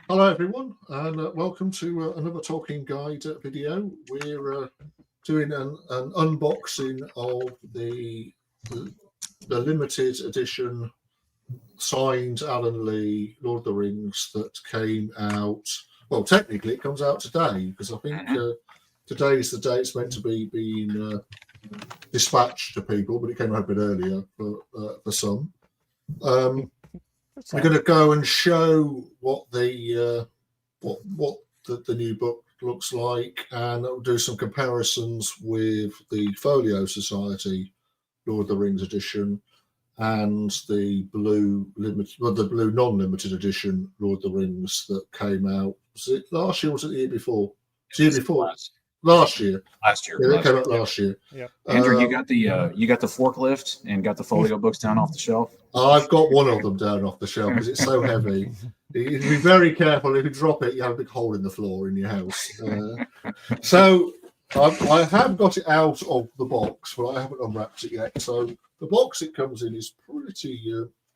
Hello everyone, and welcome to another Tolkien Guide video. We're doing an unboxing of the limited edition signed Alan Lee Lord of the Rings that came out. Well, technically it comes out today because I think today is the day it's meant to be being dispatched to people, but it came out a bit earlier for some. We're going to go and show what the new book looks like, and we'll do some comparisons with the Folio Society Lord of the Rings edition and the blue non-limited edition Lord of the Rings that came out. Was it last year? Or was it the year before? The year before. Last year. Yeah, they came out last year. Yep. Andrew, you got the forklift and got the folio books down off the shelf. I've got one of them down off the shelf because it's so heavy. You be very careful. If you drop it, you have a big hole in the floor in your house. So I have got it out of the box, but I haven't unwrapped it yet. So the box it comes in is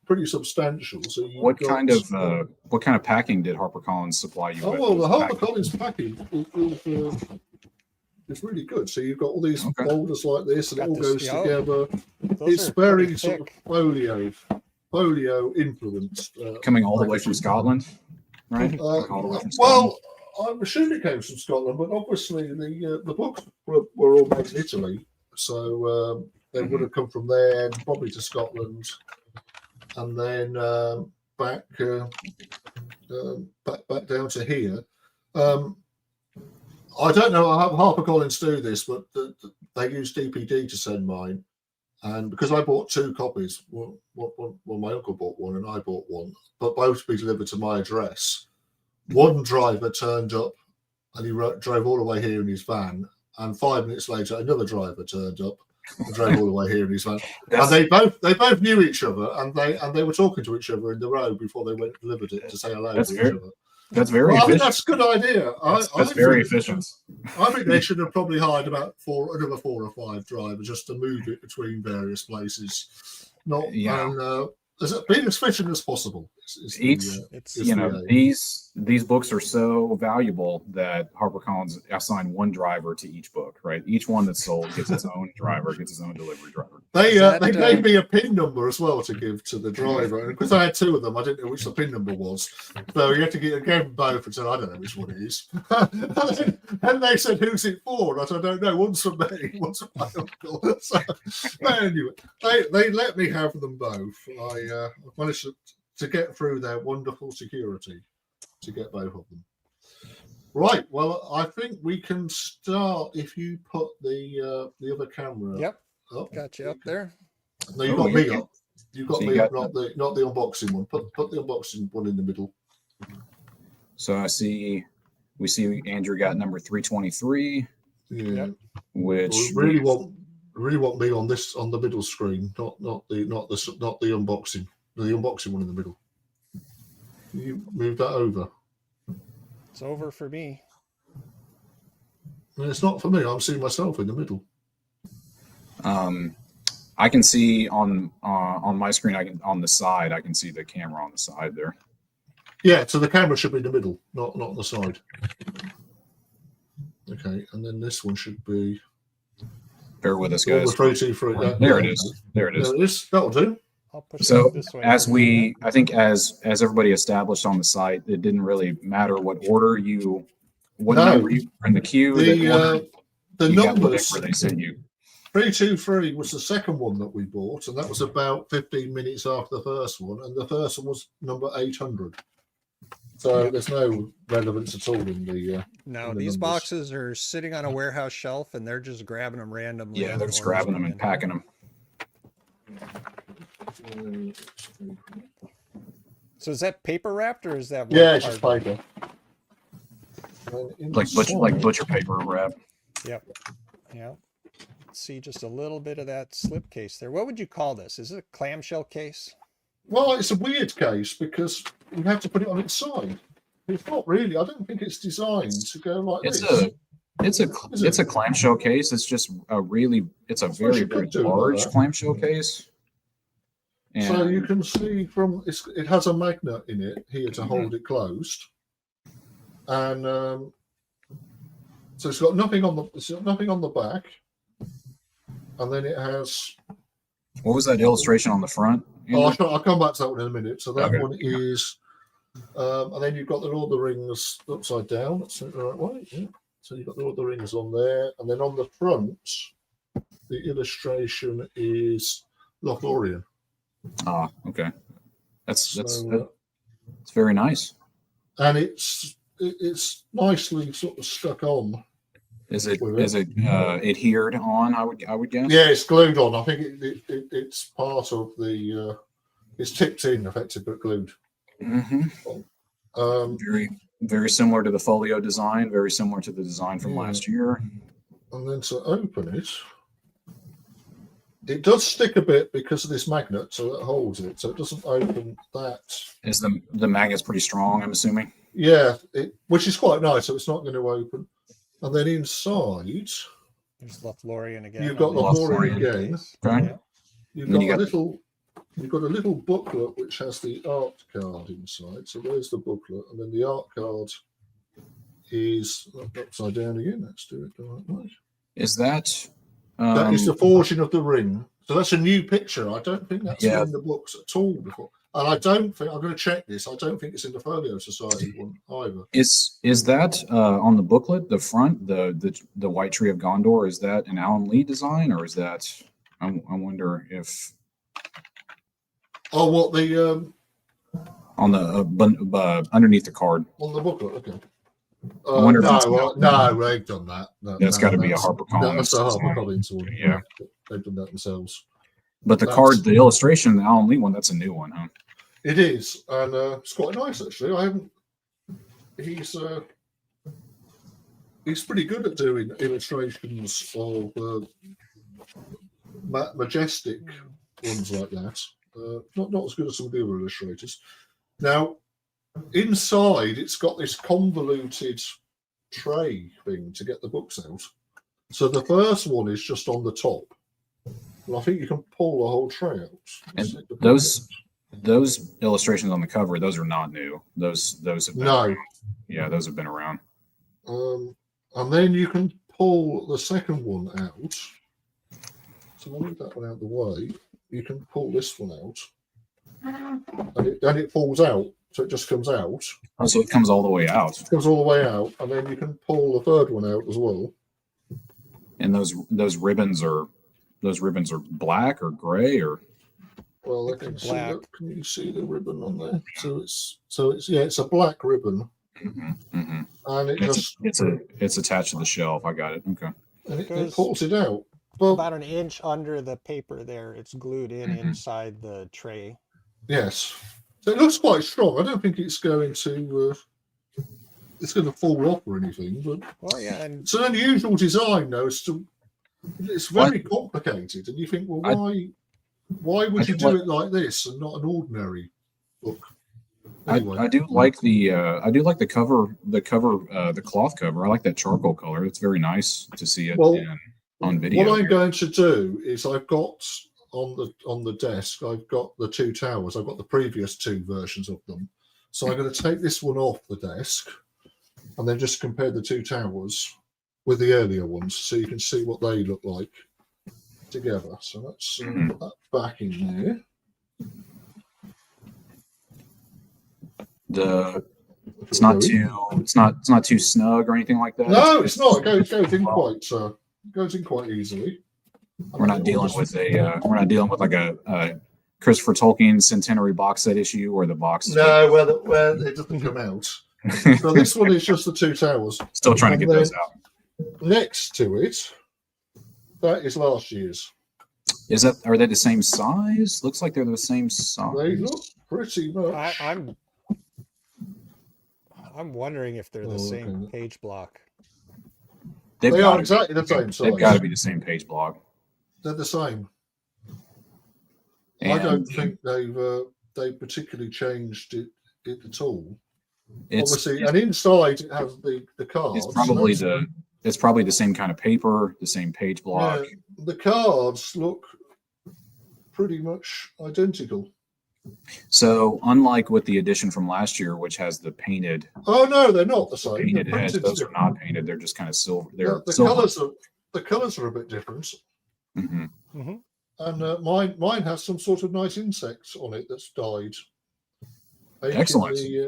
pretty substantial. So what kind of packing did HarperCollins supply you with? Well, the HarperCollins packing it's really good. So you've got all these folders like this, and it all goes together. It's very sort of folio influenced. Coming all the way from Scotland, right? Well, I'm assuming it came from Scotland, but obviously the books were all made in Italy, so they would have come from there, probably to Scotland, and then back down to here. I don't know how HarperCollins do this, but they use DPD to send mine. And because I bought two copies, well, my uncle bought one and I bought one, but both be delivered to my address. One driver turned up and he drove all the way here in his van. And 5 minutes later, another driver turned up and drove all the way here in his van. And they both knew each other, and they were talking to each other in the road before they went and delivered it to say hello to each other. That's very efficient. I think that's a good idea. That's very efficient. I think they should have probably hired about another 4 or 5 drivers just to move it between various places. Being as efficient as possible. These books are so valuable that HarperCollins assigned one driver to each book, right? Each one that's sold gets its own driver, gets its own delivery driver. They gave me a PIN number as well to give to the driver, and because I had 2 of them, I didn't know which the PIN number was. So you had to give both and said, I don't know which one it is. And they said, who's it for? And I said, I don't know. One's for me, one's for my uncle. So, but anyway, they let me have them both. I managed to get through their wonderful security to get both of them. Right. Well, I think we can start if you put the other camera. Yep. Got you up there. No, you got me up. You got me up, not the unboxing one. Put the unboxing one in the middle. So we see Andrew got number 323. Yeah. Which really want me on the middle screen, not the unboxing. The unboxing one in the middle. Can you move that over? It's over for me. And it's not for me. I'm seeing myself in the middle. I can see on my screen. On the side. I can see the camera on the side there. Yeah, so the camera should be in the middle, not on the side. Okay, and then this one should be. Bear with us, guys. There it is. There it is. That'll do. So as everybody established on the site, it didn't really matter what order number you were in the queue. The numbers where they sent you. 323 was the second one that we bought, and that was about 15 minutes after the first one, and the first one was number 800. So there's no relevance at all in the. No, these boxes are sitting on a warehouse shelf, and they're just grabbing them randomly. Yeah, they're just grabbing them and packing them. So is that paper wrapped or is that? Yeah, it's just paper. Like butcher paper wrap. Yep. See just a little bit of that slip case there. What would you call this? Is it a clamshell case? Well, it's a weird case because you have to put it on its side. It's not really. I don't think it's designed to go like this. It's a clamshell case. It's just it's a very large clamshell case. And so you can see it has a magnet in it here to hold it closed. and so it's got nothing on the back, and then it has. What was that illustration on the front? I'll come back to that one in a minute. So that Okay. one is, and then you've got the Lord of the Rings upside down. That's the right way. Yeah. So you've got the Lord of the Rings on there, and then on the front, the illustration is Lothlorien. Ah, okay. That's So, it's very nice. and it's nicely sort of stuck on. Is it adhered on? I would guess. Yeah, it's glued on. I think it's part of the. It's tipped in, effectively, but glued. Mm-hmm. Very similar to the folio design. Very similar to the design from last year. And then to open it, it does stick a bit because of this magnet, so that holds it. So it doesn't open that. Is the magnet's pretty strong? I'm assuming. Yeah, which is quite nice. So it's not going to open. And then inside, there's Lothlorien again. You've got Lothlorien again. Okay. Yeah. You've got a little booklet which has the art card inside. So there's the booklet, and then the art card is upside down again. Let's do it the right way. Is that? That is the Forging of the Ring. So that's a new picture. I don't think that's in the books at all before. And I don't think, I'm going to check this, I don't think it's in the Folio Society one either. Is that on the booklet, the front, the White Tree of Gondor, is that an Alan Lee design, or is that, I wonder if... Oh, what, the... on the, underneath the card. On the booklet, okay. I wonder if no, they've done that. That's got to be a HarperCollins. That's a HarperCollins one. Yeah. They've done that themselves. But the card, the illustration, the Alan Lee one, that's a new one, huh? It is, and it's quite nice actually. I haven't. He's pretty good at doing illustrations of majestic ones like that. Not as good as some of the other illustrators. Now, inside, it's got this convoluted tray thing to get the books out. So the first one is just on the top. And I think you can pull the whole tray out. And those illustrations on the cover, those are not new. Those have been around. Yeah, those have been around. And then you can pull the second one out. So I'll leave that one out of the way. You can pull this one out, and it falls out. So it just comes out. Oh, so it comes all the way out. It comes all the way out, and then you can pull the third one out as well. And those ribbons are black or gray or? Well, can you see the ribbon on there? So it's a black ribbon, and it's attached to the shelf. I got it. Okay. And it pulls it out. Well, about an inch under the paper there. It's glued inside the tray. Yes. So it looks quite strong. I don't think it's going to fall off or anything. But it's an unusual design, though. It's very complicated, and you think, well, why would you do it like this and not an ordinary book? Anyway. I do like the cover, the cloth cover. I like that charcoal color. It's very nice to see it on video. What I'm going to do is I've got on the desk, I've got the two towers. I've got the previous two versions of them. So I'm going to take this one off the desk and then just compare the two towers with the earlier ones so you can see what they look like together. So let's put that back in there. It's not too snug or anything like that. No, it's not. It goes in quite easily. We're not dealing with like a Christopher Tolkien centenary box set issue where the box is where it doesn't come out. So this one is just the two towers. Still trying to get those out. Next to it, that is last year's. Are they the same size? Looks like they're the same size. They look pretty much. I'm wondering if they're the same page block. They are exactly the same size. They've got to be the same page block. They're the same. I don't think they've particularly changed it at all. Obviously, and inside it has the cards. It's probably the same kind of paper, the same page block. Yeah, the cards look pretty much identical. So unlike with the edition from last year, which has the painted Oh no, they're not the same. painted They're heads, printed those are different. not painted. They're just kind of silver. They're The silver. colours are a bit different. Hmm. Hmm. And mine has some sort of nice insect on it that's dyed. Making Excellent. yeah,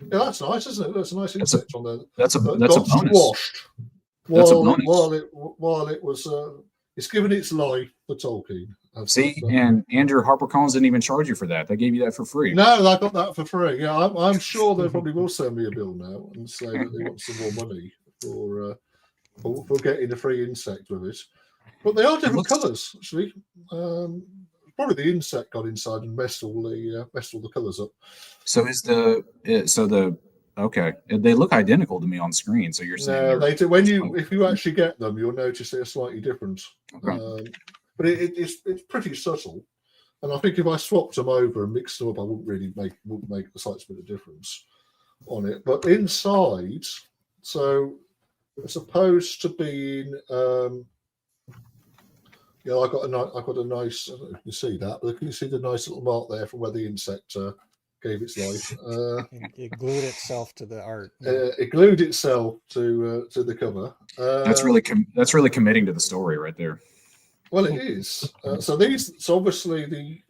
that's nice, isn't it? That's a nice That's a- insect on there. That's a That that's a got bonus. squashed That's a while bonus. while it was it's given its life for Tolkien. See, and Andrew HarperCollins didn't even charge you for that. They gave you that for free. No, I got that for free. Yeah, I'm sure they probably will send me a bill now and say that they want some more money for getting a free insect with it. But they are different colours, actually. Probably the insect got inside and messed all the colours up. So okay? They look identical to me on screen. So you're saying No, they do. If you actually get them, you'll notice they're slightly different. Okay. But it's pretty subtle. And I think if I swapped them over and mixed them up, I wouldn't make the slightest bit of difference on it. But inside, so as opposed to being, I got a nice. I don't know if you can see that, but can you see the nice little mark there from where the insect gave its life? It glued itself to the art. It glued itself to the cover. That's really committing to the story right there. Well, it is. So obviously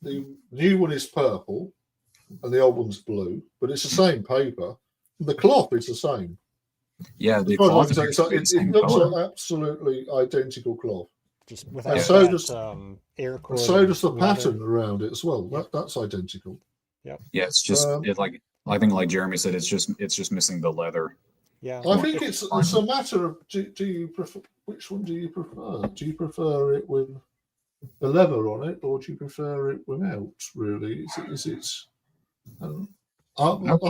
the new one is purple and the old one's blue, but it's the same paper. The cloth is the same. Yeah, the Cloth cloth it looks like absolutely identical cloth. Just without so that, does air core. So does the leather. pattern around it as well. That's identical. Yep. Yeah, it's just I think like Jeremy said, it's just missing the leather. Yeah. I think it's a matter of do you prefer, which one do you prefer? Do you prefer it with the leather on it, or do you prefer it without? Really, is it? I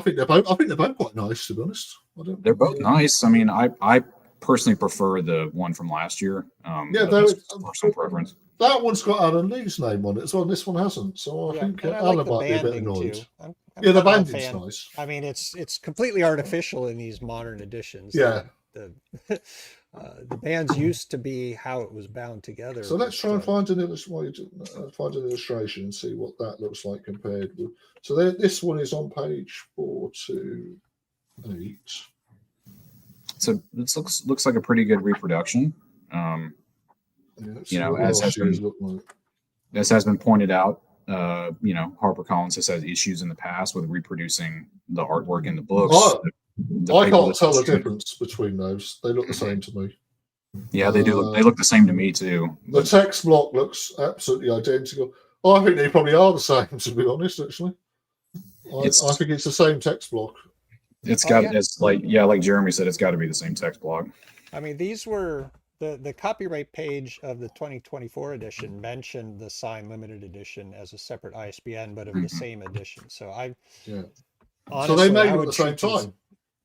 think they're both quite nice, to be honest. They're both nice. I mean, I personally prefer the one from last year. That's personal preference. That one's got Alan Lee's name on it as well, and this one hasn't. So I think Alan might be a bit annoyed. Yeah, the banding's nice. I mean, it's completely artificial in these modern editions. Yeah. The bands used to be how it was bound together. So let's try and find an illustration and see what that looks like compared with. So this one is on page 428. So this looks like a pretty good reproduction. As has been pointed out, HarperCollins has had issues in the past with reproducing the artwork in the books. I can't tell the difference between those. They look the same to me. Yeah, they do. They look the same to me too. The text block looks absolutely identical. I think they probably are the same, to be honest. Actually, I think it's the same text block. It's got like Jeremy said, it's got to be the same text block. I mean, these were the copyright page of the 2024 edition mentioned the signed limited edition as a separate ISBN, but of the same edition. So honestly, so they made them at the same time.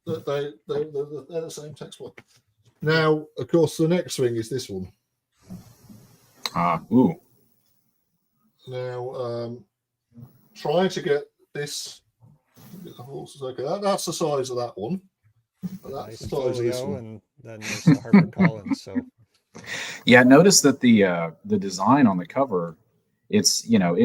They're the same text block. Now, of course, the next thing is this one. Now, trying to get this. Okay, that's the size of that one. That's the size of this one. And then there's the HarperCollins. So, yeah, notice that the design on the cover, it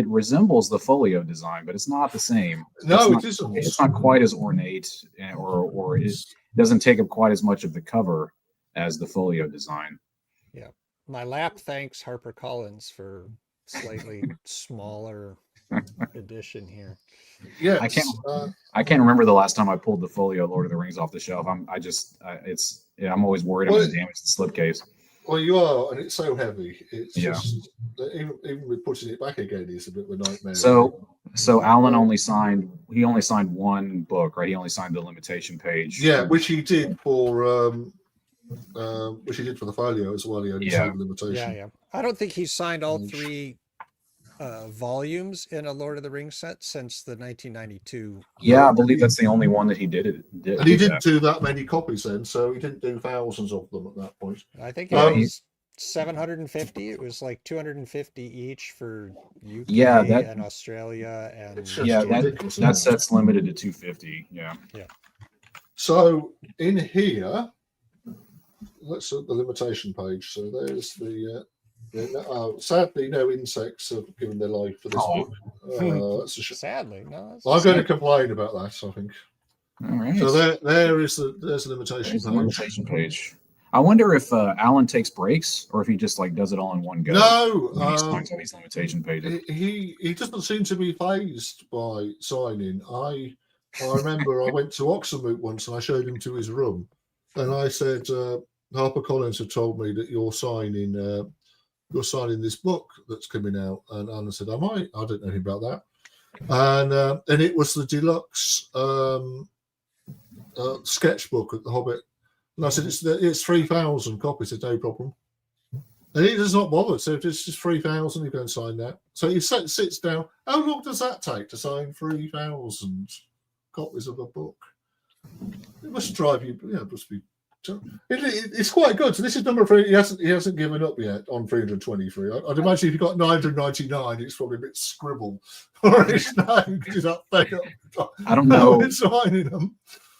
resembles the folio design, but it's not the same. No, it isn't. It's not quite as ornate, or it doesn't take up quite as much of the cover as the folio design. Yeah, my lap thanks HarperCollins for slightly smaller edition here. Yeah, I can't remember the last time I pulled the folio Lord of the Rings off the shelf. I'm always worried I'm going to damage the slipcase. Well, you are, and it's so heavy. It's just even with putting it back again is a bit of a nightmare. So Alan only signed one book, right? He only signed the limitation page. Yeah, which he did for the folio as well. He only signed the limitation. Yeah. I don't think he signed all three volumes in a Lord of the Rings set since the 1992. Yeah, I believe that's the only one that he did. And he didn't do that many copies then, so he didn't do thousands of them at that point. I think it was 750. It was like 250 each for UK and Australia, and that set's limited to 250. Yeah. So in here, let's look at the limitation page. So there's the Yeah, no, sadly, no insects have given their life for this Oh. book. That's a Sadly, no. I'm going to complain about that, I think. All right. So there's an invitation There's page. an invitation page. I wonder if Alan takes breaks or if he just like does it all in one go. No, when he signs all these limitation pages. he doesn't seem to be fazed by signing. I remember I went to Oxenmoot once and I showed him to his room, and I said, HarperCollins have told me that you're signing this book that's coming out, and Alan said, "Am I? I don't know anything about that." And it was the deluxe sketchbook at the Hobbit, and I said, "It's 3,000 copies." He said, "No problem." And he does not bother. So if it's just 3,000, you go and sign that. So he sits down. How long does that take to sign 3,000 copies of a book? It must drive you. Yeah, it must be. It's quite good. So this is number 3. He hasn't given up yet on 323. I'd imagine if you got 999, it's probably a bit scribble or his name because he's up fed up. I don't know. Signing them.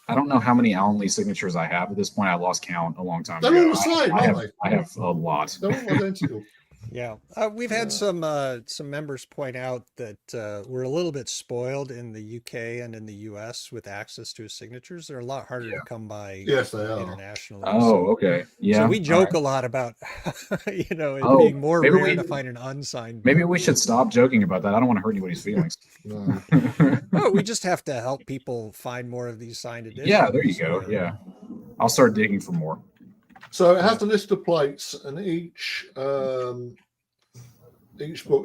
I don't know how many Alan Lee signatures I have at this point. I lost count a long time ago. They're all the same, aren't they? I have a lot. They're all identical. Yeah, we've had some members point out that we're a little bit spoiled in the UK and in the US with access to his signatures. They're a lot harder to come by. Yes, they are. Internationally. Oh, okay. Yeah. So we joke a lot about, it being more rare to find an unsigned. Maybe we should stop joking about that. I don't want to hurt anybody's feelings. No. No, we just have to help people find more of these signed editions. Yeah, there you go. Yeah, I'll start digging for more. So it has a list of plates, and each book's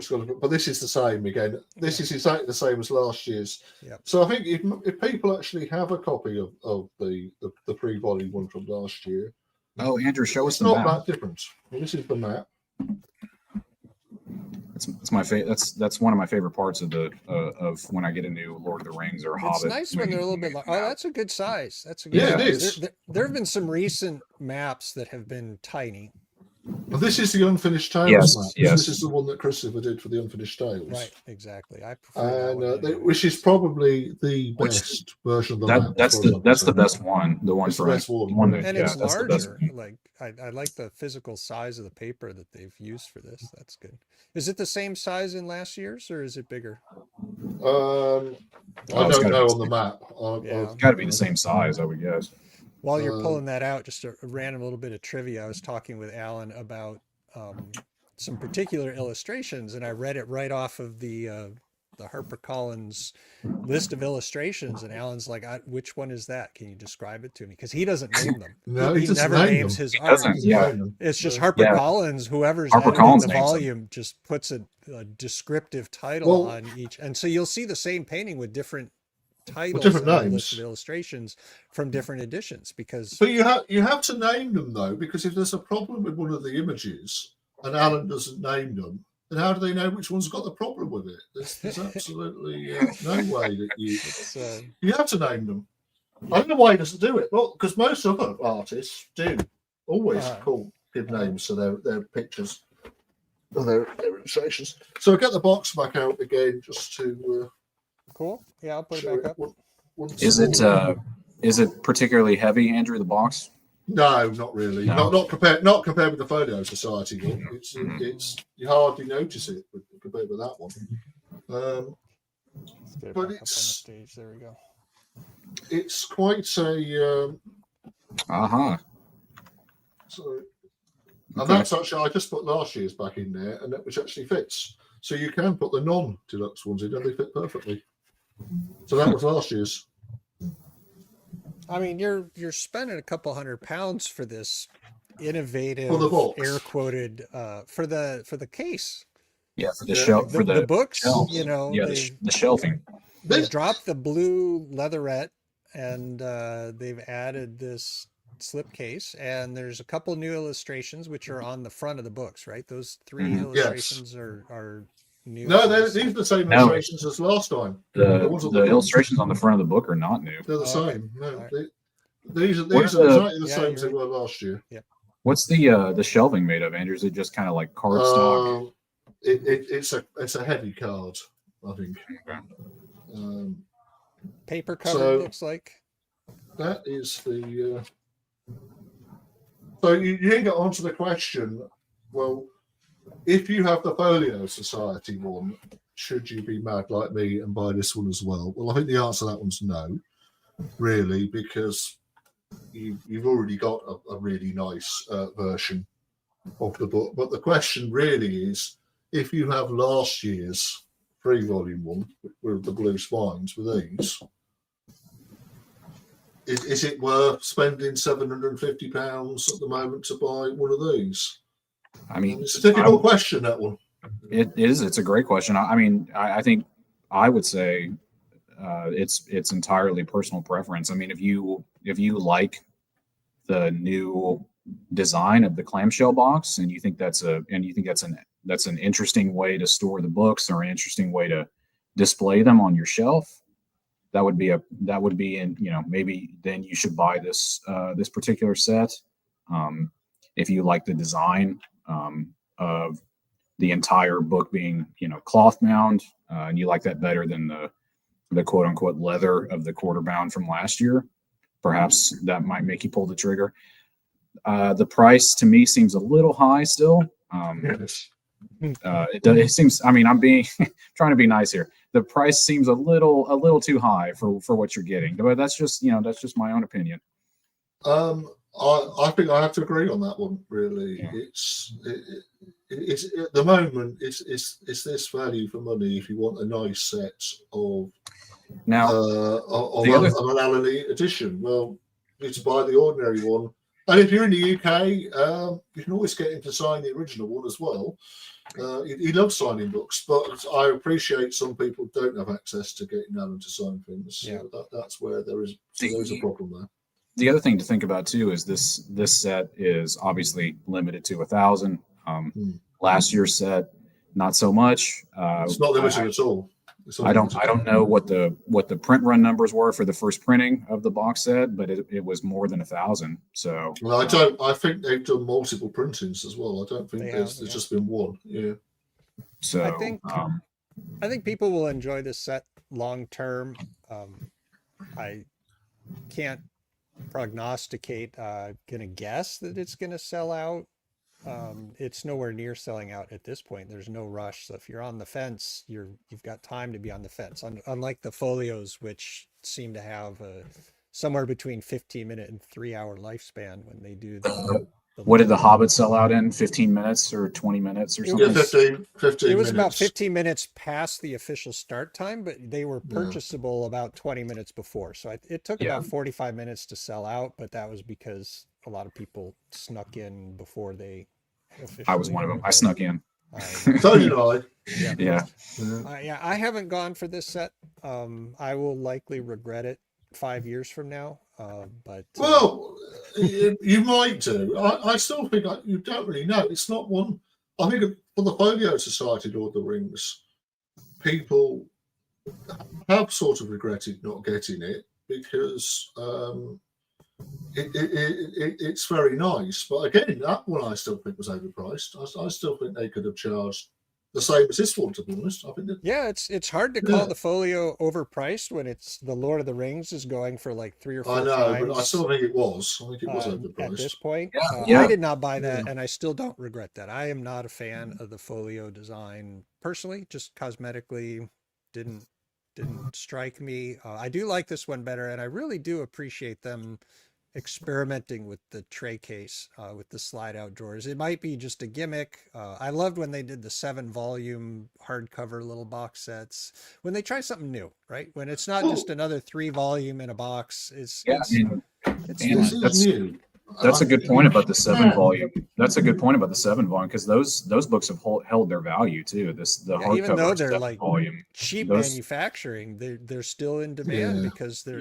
got a book, but this is the same again. This is exactly the same as last year's. Yep. So I think if people actually have a copy of the pre-volume one from last year, Oh, Andrew, show us it's the not map. that different. Well, this is the map. That's my favorite. That's one of my favorite parts of the of when I get a new Lord of the Rings or Hobbit. It's nice when they're a little bit. Oh, that's a good size. That's a good. Yeah, size. it is. There have been some recent maps that have been tiny. Well, this is the Unfinished Tales Yes, map. yes. This is the one that Christopher did for the Unfinished Tales. Right, exactly. I prefer And that one which is probably the best version of the map. That's the best one. The one It's the for best one. one that, and yeah, it's that's the best. larger. Like I like the physical size of the paper that they've used for this. That's good. Is it the same size in last year's, or is it bigger? I don't know on the map. Yeah. It's got to be the same size, I would guess. While you're pulling that out, just a random little bit of trivia. I was talking with Alan about some particular illustrations, and I read it right off of the HarperCollins list of illustrations, and Alan's like, "Which one is that? Can you describe it to me?" Because he doesn't name them. No, he doesn't never name names them. his He art. doesn't, yeah. It's just HarperCollins. Whoever's HarperCollins editing the names volume just puts a descriptive title on each, and so you'll see the same painting with different titles, different and a names. list of illustrations from different editions. Because But you have to name them though, because if there's a problem with one of the images and Alan doesn't name them, then how do they know which one's got the problem with it? There's absolutely no way that you have to name them. I don't know why he doesn't do it. Well, because most other artists do always give names to their pictures or their illustrations. So I'll get the box back out again just to. Cool. Yeah, I'll put it back up. Is it particularly heavy, Andrew? The box? No, not really. No. Not compared with the Photo Society one. It's you hardly notice it compared with that one. Let's get it But back up on the stage. There we go. It's quite a. So, and that's actually I just put last year's back in there, and which actually fits. So you can put the non-deluxe ones in, and they fit perfectly. So that was last year's. I mean, you're spending a couple £100 for this innovative, For the box. air quoted, for the case. Yeah, for the shelf, for the books. shelves. You know, Yeah, the shelving. They've dropped the blue leatherette, and they've added this slip case, and there's a couple new illustrations which are on the front of the books, right? Those 3 illustrations are new. No, these are the same illustrations as last time. The illustrations on the front of the book are not new. They're the same. No, Right. these are exactly the same as they were last year. Yeah. What's the shelving made of, Andrew? Is it just kind of like cardstock? It's a heavy card, I think. Paper covered, so- looks like. That is the. So you didn't get onto the question. Well, if you have the Folio Society one, should you be mad like me and buy this one as well? Well, I think the answer to that one's no, really, because you've already got a really nice version of the book. But the question really is, if you have last year's 3-volume one with the blue spines with these, is it worth spending £750 at the moment to buy one of these? I mean, it's a difficult question, that one. It is. It's a great question. I mean, I think I would say it's entirely personal preference. I mean, if you like the new design of the clamshell box and you think that's an interesting way to store the books or an interesting way to display them on your shelf, that would be in, maybe then you should buy this particular set. If you like the design of the entire book being, cloth bound, and you like that better than the quote unquote leather of the quarter bound from last year, perhaps that might make you pull the trigger. The price to me seems a little high still. Yes. It seems, I mean, I'm being trying to be nice here. The price seems a little too high for what you're getting, but that's just my own opinion. I think I have to agree on that one. Really, Yeah. It's at the moment it's this value for money if you want a nice set of Now of an Alan Lee edition. Well, you need to buy the ordinary one, and if you're in the UK, you can always get him to sign the original one as well. He loves signing books, but I appreciate some people don't have access to getting Alan to sign things. Yeah. So that's where there's a problem there. The other thing to think about too is this set is obviously limited to 1,000. Last year's set, not so much. It's not limited at all. I don't know what the print run numbers were for the first printing of the box set, but it was more than 1,000. So well, I think they've done multiple printings as well. I don't think there's just been one. Yeah. So I think people will enjoy this set long term. I can't prognosticate. Gonna guess that it's gonna sell out. It's nowhere near selling out at this point. There's no rush. So if you're on the fence, you've got time to be on the fence. Unlike the folios, which seem to have somewhere between 15-minute and 3-hour lifespan when they do the what did the Hobbit sell out in? 15 minutes or 20 minutes or something? Yeah, 15 It was minutes. about 15 minutes past the official start time, but they were purchasable about 20 minutes before. So it took about 45 minutes to sell out, but that was because a lot of people snuck in before they officially. I was one of them. I snuck in. So did I. Yeah. I haven't gone for this set. I will likely regret it 5 years from now. But well, you might do. I still think you don't really know. It's not one. I think for the Folio Society Lord of the Rings, people have sort of regretted not getting it because it's very nice. But again, that one I still think was overpriced. I still think they could have charged the same as this one, to be honest. I think it's hard to call the Folio overpriced when it's the Lord of the Rings is going for like 3 or 4 times. I know, but I still think it was. I think it was overpriced at this point. I did not buy that, and I still don't regret that. I am not a fan of the Folio design personally. Just cosmetically, didn't strike me. I do like this one better, and I really do appreciate them experimenting with the tray case, with the slide out drawers. It might be just a gimmick. I loved when they did the 7-volume hardcover little box sets, when they try something new, right? When it's not just another 3-volume in a box. It's new. That's a good point about the 7-volume. That's a good point about the 7-volume, because those books have held their value too. Hardcover, even though they're like volume, cheap manufacturing, they're still in demand because they're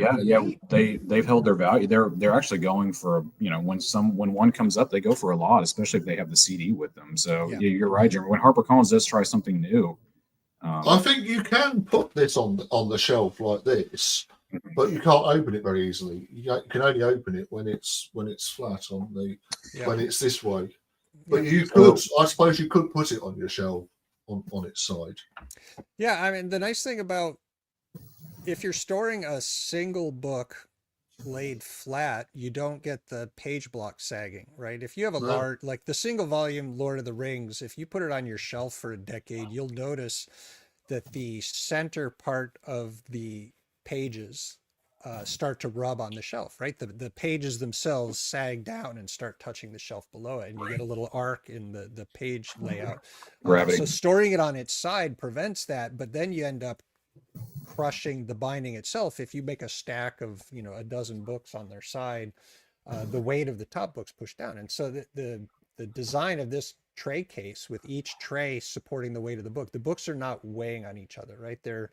they've held their value. They're actually going for, when one comes up, they go for a lot, especially if they have the CD with them. So you're right, Jim. When HarperCollins does try something new, I think you can put this on the shelf like this. But you can't open it very easily. You can only open it when it's flat on when it's this way. But you could, I suppose, you could put it on your shelf on its side. Yeah, I mean, the nice thing about if you're storing a single book laid flat, you don't get the page block sagging, right? If you have a No. large, like the single volume Lord of the Rings, if you put it on your shelf for a decade, you'll notice that the center part of the pages start to rub on the shelf, right? The pages themselves sag down and start touching the shelf below it, and you get a little arc in the page layout. Gravity. So storing it on its side prevents that, but then you end up crushing the binding itself. If you make a stack of, you know, a dozen books on their side, the weight of the top books pushed down. And so the design of this tray case, with each tray supporting the weight of the books are not weighing on each other, right? They're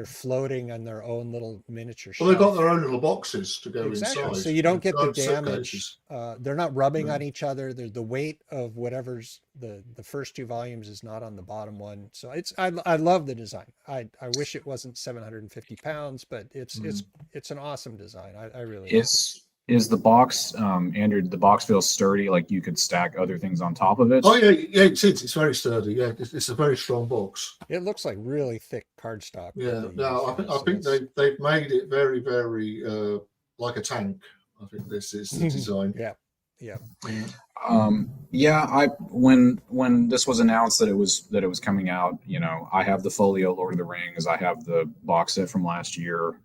floating on their own little miniature Well, they've got shelf. their own little boxes to go Exactly. inside. So you don't get Their the own damage. suitcases. They're not rubbing No. on each other. The weight of whatever's the first two volumes is not on the bottom one. So I love the design. I wish it wasn't 750 pounds, but it's an awesome design. I really like it. Is the box, Andrew? The box feels sturdy, like you could stack other things on top of it. Oh yeah, yeah, it's very sturdy. Yeah, it's a very strong box. It looks like really thick cardstock. that Yeah, they no, use, I so think that's- they've made it very, very like a tank. I think this is the design. Yeah, yeah. Yeah, I when this was announced that it was coming out, you know, I have the folio Lord of the Rings, I have the box set from last year.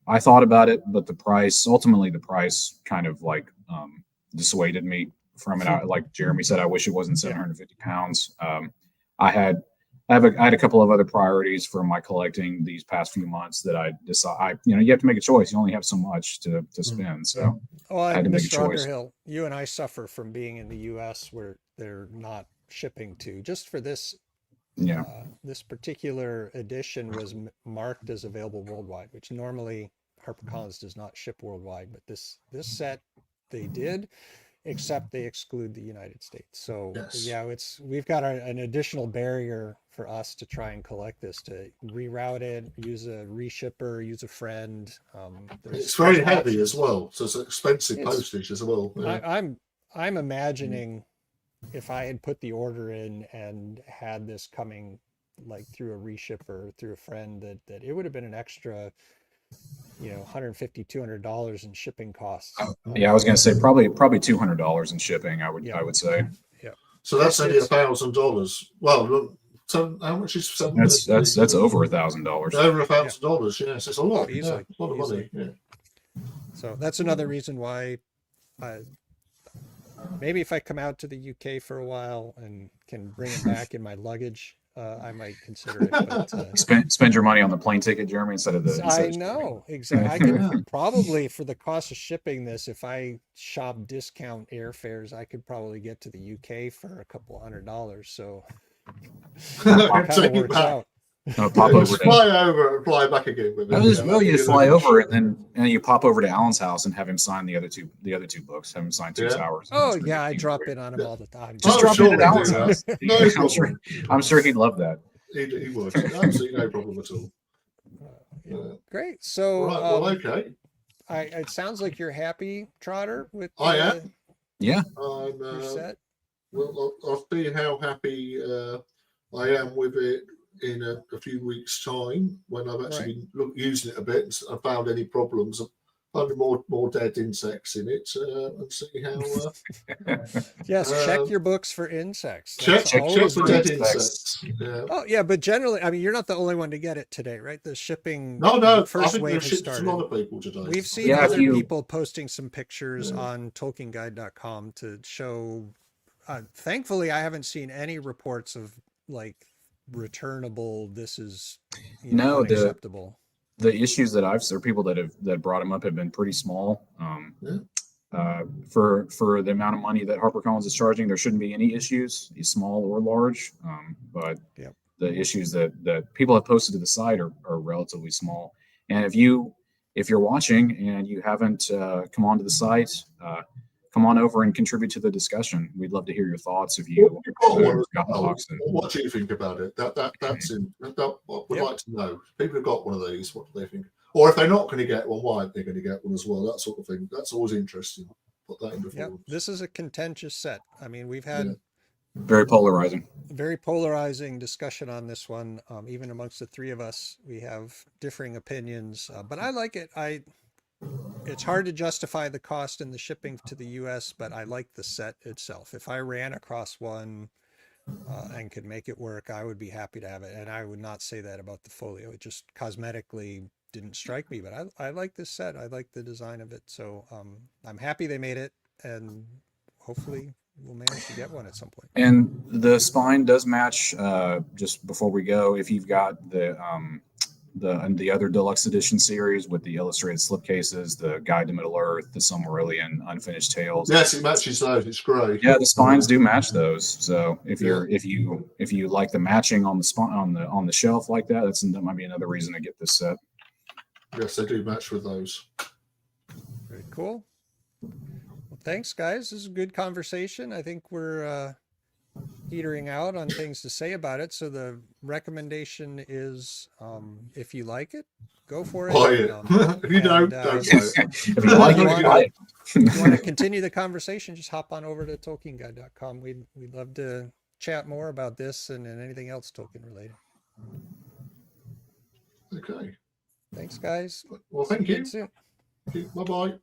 I thought about it, but ultimately the price kind of like dissuaded me from it. Like Jeremy said, I wish it wasn't 750 pounds. I had a couple of other priorities for my collecting these past few months that I decide, you know, you have to make a choice. You only have so much to spend. So Well, I had to make a Mr. choice. Underhill, you and I suffer from being in the U.S. where they're not shipping to. Just for this Yeah. this particular edition was marked as available worldwide, which normally HarperCollins does not ship worldwide, but this set they did, except they exclude the United States. So Yes. yeah, we've got an additional barrier for us to try and collect this, to reroute it, use a reshipper, use a friend. It's very there's heavy options. as well, so it's expensive It's- postage as well. Yeah. I'm imagining if I had put the order in and had this coming like through a reshipper, through a friend, that it would have been an extra, you know, $150, $200 in shipping costs. Yeah, I was going to say probably $200 in shipping. I Yeah. would say So that's only it's- $1,000. Well, look, so how much is that's over $1,000. over $1,000? Yes, it's a lot. Oh, easily, Yeah, a lot of easily. money. Yeah. So that's another reason why maybe if I come out to the UK for a while and can bring it back in my luggage, I might consider it. But Spend your money on the plane ticket, Jeremy, instead of the. I know exactly. I could probably, for the cost of shipping this, if I shop discount airfares, I could probably get to the UK for a couple $100. So it kind Take of it works back. out. Pop Yeah, over just to. fly over and fly back again with it. That was well, you Yeah. fly over and then you pop over to Alan's house and have him sign the other two books. Have him sign two Yeah. towers. Oh yeah, I drop in on him all the time. Just Oh, drop sure in at we Alan's do that. house. No I'm sure. problem. I'm sure he'd love that. He would. Absolutely no problem at all. Yeah. Great. So Right. Well, okay. it sounds like you're happy, Trotter, with I am. Yeah. I'm. your set. Well, I'll see how happy I am with it in a few weeks' time when I've actually been using it a bit and I found any problems. Found more dead insects in it and see how. Yes, check your books for insects. Check That's check always for for dead good. insects. insects. Yeah. Oh yeah, but generally, I mean, you're not the only one to get it today, right? The shipping, No, the I first think wave they've has shipped to a started. lot of people today. We've seen Yeah, if other you- people posting some pictures Yeah. on TolkienGuide.com to show. Thankfully, I haven't seen any reports of like returnable. This is No, unacceptable. The issues that I've seen, people that brought them up have been pretty small. For the amount of money that HarperCollins is charging, there shouldn't be any issues, small or large. But Yep. the issues that people have posted to the site are relatively small. And if you're watching and you haven't come onto the site, come on over and contribute to the discussion. We'd love to hear your thoughts if you got the box. What do you think about it? That's in. That we'd Yep. like to know. People have got one of these. What do they think? Or if they're not going to get one, why aren't they going to get one as well? That sort of thing. That's always interesting. Put that in before. Yep. This is a contentious set. I mean, we've had Yeah. Very polarizing. Very polarizing discussion on this one. Even amongst the three of us, we have differing opinions, but I like it. It's hard to justify the cost and the shipping to the US, but I like the set itself. If I ran across one and could make it work, I would be happy to have it. And I would not say that about the folio. It just cosmetically didn't strike me, but I like this set. I like the design of it. So I'm happy they made it, and hopefully we'll manage to get one at some point. And the spine does match. Just before we go, if you've got the other deluxe edition series with the illustrated slipcases, the Guide to Middle Earth, the Silmarillion, Unfinished Tales. Yes, it matches those. It's great. Yeah, the spines do match those. So if you like the matching on the spine on the shelf like that, that might be another reason to get this set. Yes, they do match with those. Very cool. Well, thanks, guys. This is a good conversation. I think we're petering out on things to say about it. So the recommendation is, if you like it, go for it. Buy it. If you don't buy it. If you like it, buy it. If you want to continue the conversation, just hop on over to TolkienGuide.com. We'd love to chat more about this and anything else Tolkien related. Okay. Thanks, guys. Well, thank you. Soon. Bye-bye.